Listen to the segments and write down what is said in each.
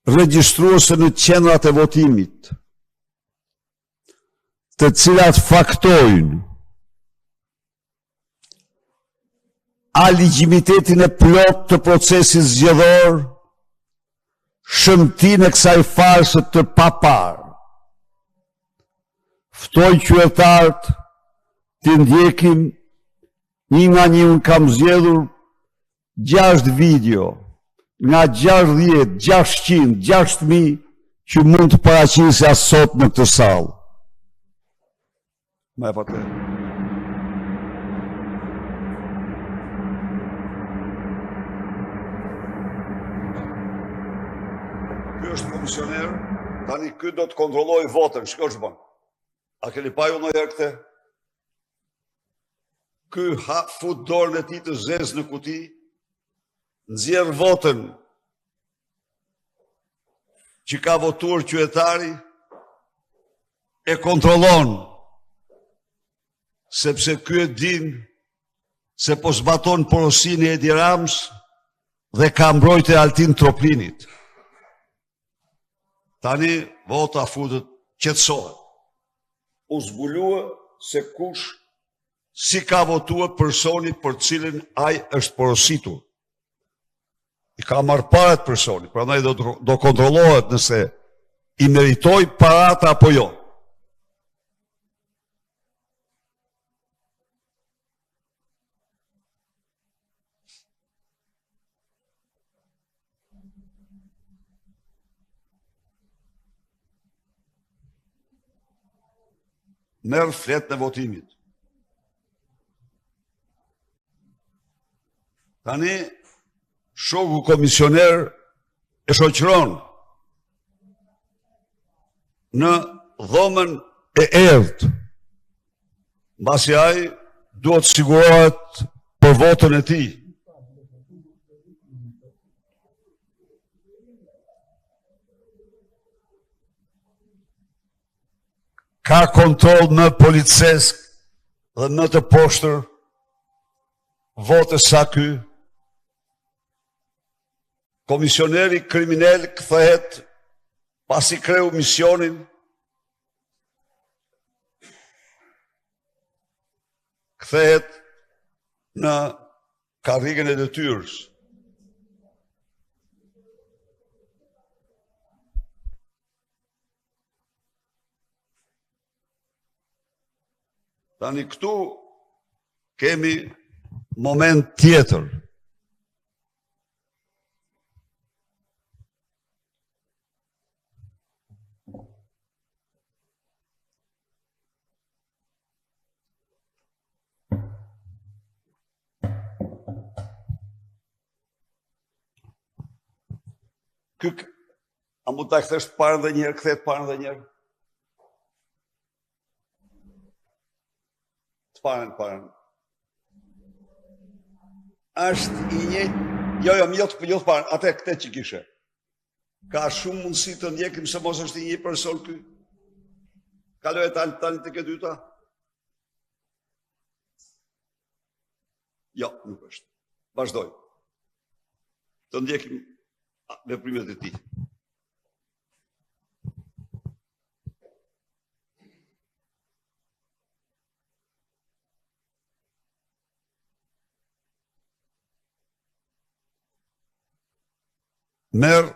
regjistruese në qendrat e votimit, të cilat faktojnë a legjimitetin e plot të procesit zgjedhor, shëmtinë e kësaj farse të papar. Ftoj qytetarët të ndjekin një nga një. Unë kam zgjedhur 6 video nga 60, 600, 6.000 që mund të paraqisja sot në këtë sallë. Me e patë. Ky është komisioner, tani ky do të kontrolloj votën, shko që banë. A keni pa ju në herë këte? Ky fut dorën e ti të zezë në kuti, nxjerr votën që ka votuar qytetari, e kontrollon, sepse ky e din se po zbaton porosinë e Edi Ramës dhe ka mbrojtje Altin Troplinit. Tani vota futet, qetësohet. U zbulua se kush si ka votuar personi për cilin ai është porositur. I ka marrë parat personi, prandaj do kontrollohet nëse i meritoi parata apo jo. Merë fletë në votimit. Tani, shoku komisioner e shoqëron në dhomën e errët. Mbasi ai duhet sigurohet për votën e tij. Ka kontrol më policesk dhe më të poshtër votës sa ky. Komisioneri kriminal kthehet pasi kreu misionin kthehet në karrigën e detyrës. Tani këtu kemi moment tjetër. A mund ta kthesh parën dhe njerë, kthehet parën dhe njerë? Parën. Është i njëjtë, jo, mjot parën, atë këte që kishe. Ka shumë mundësi të ndjekim se mos është i një person ky. Kaloj tani të këtë dyta? Jo, nuk është. Vazhdoj. Të ndjekim veprimet e tij. Merë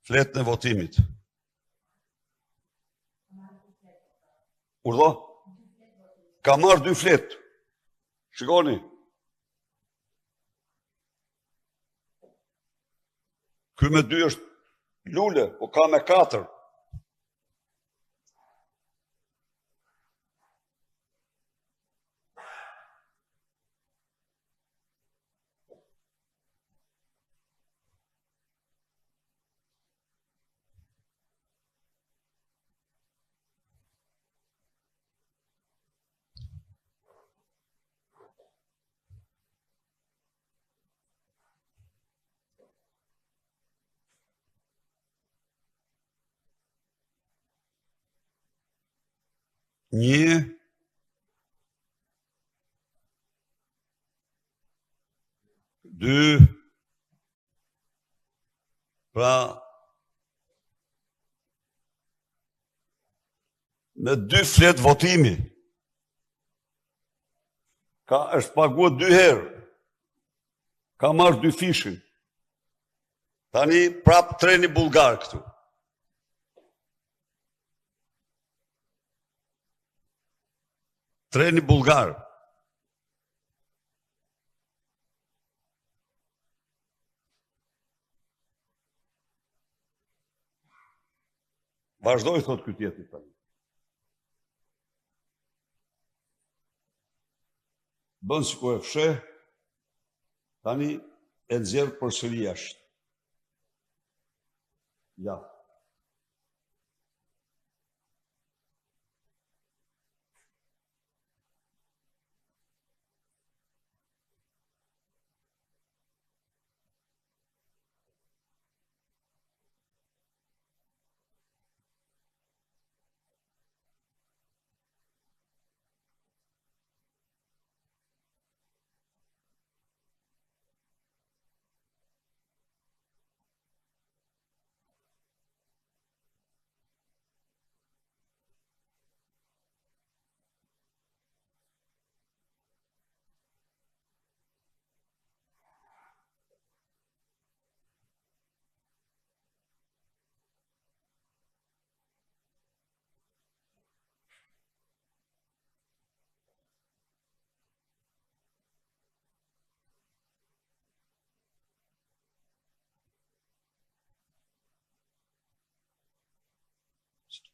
fletë në votimit. Urdhë? Ka marrë 2 fletë. Shikoni. Ky me 2 është lule, po ka me 4. Një, 2, pra në 2 flet votimi, është paguar 2 herë, ka marrë 2 fishin. Tani prap treni bulgar këtu. Treni bulgar. Vazhdoj, thot ky tjetri tani. Bën si ku e fsheh, tani e nxjerr përsëri jashtë. Ja.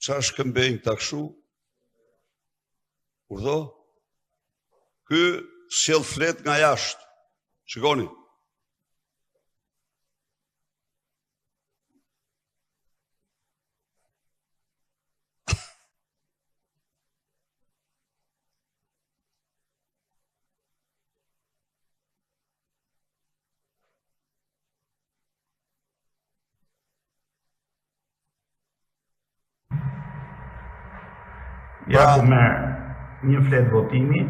Qa shkëmbejnë këta këshu? Urdho? Ky sjell flet nga jashtë. Shikoni. Ja ku merë një flet votimi,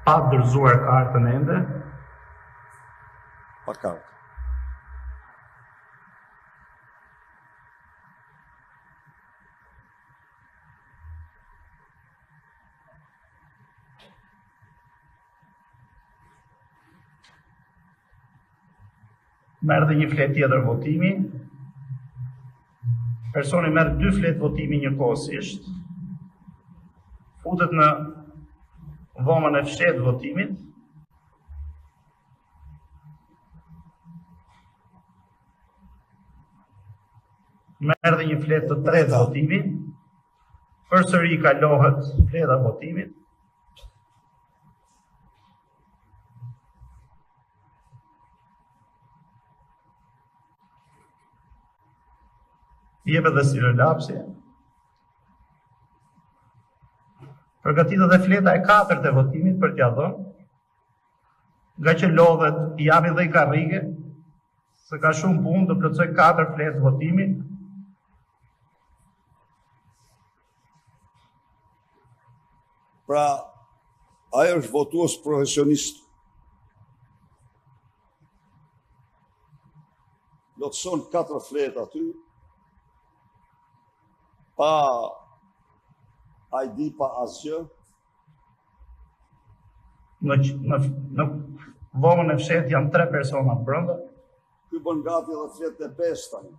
pa dërzuar kartën ende, pa kartë. merë dhe një flet tjetër votimi, personi merë 2 flet votimi njëkohësisht, futet në dhomën e fshet votimit, merë dhe një flet të 3 votimi, përsëri kalohet fleta votimit, jepet dhe sirolapsi. Përgatitet dhe fleta e 4 të votimit për t'ia dhënë, nga që lodhet i japi dhe i karrige, se ka shumë punë të plotësoj 4 fletë votimi. Pra, ajo është votues profesionist. Lotëson 4 fletë aty, pa ID, pa asgjë. Në dhomën e fshet janë 3 persona brenda. Ky bën gati edhe fletën e 5 tani.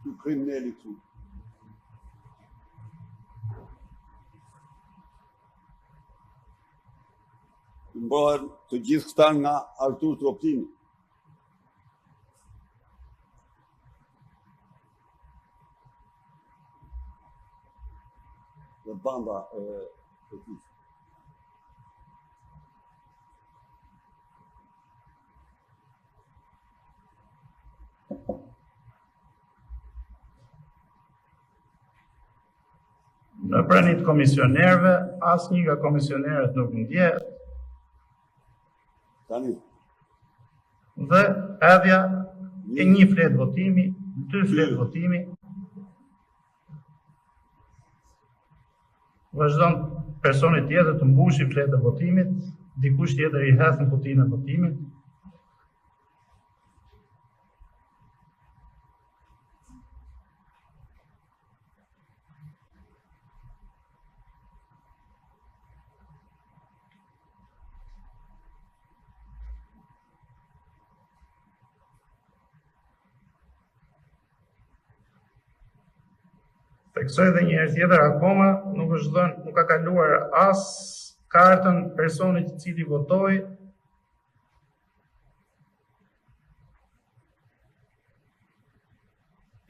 Ky kriminali këtu. Mbohen të gjithë këta nga Artur Troptini. Dhe banda e tij. Në pranit komisionerve, asnjë nga komisionerët nuk ndjehet. Tani. Dhe hedhja e 1 flet votimi, 2 flet votimi, vazhdon personi tjetër të mbushi fletë e votimit, dikush tjetër i hedh në kutinë e votimit. Theksoj edhe një herë tjetër, akoma nuk ka kaluar as kartën personit i cili votoi.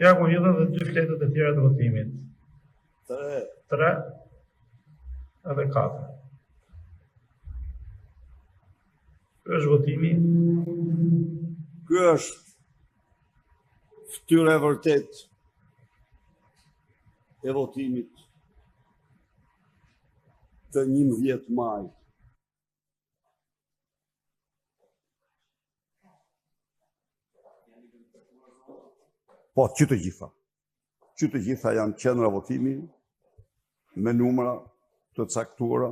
Ja ku hidhen dhe 2 fletët e tjera të votimit. 3 edhe 4. Ky është votimi. Ky është fytyra e vërtet e votimit të 11 maj. Po, që të gjitha. Që të gjitha janë qendra votimi me numra të caktuara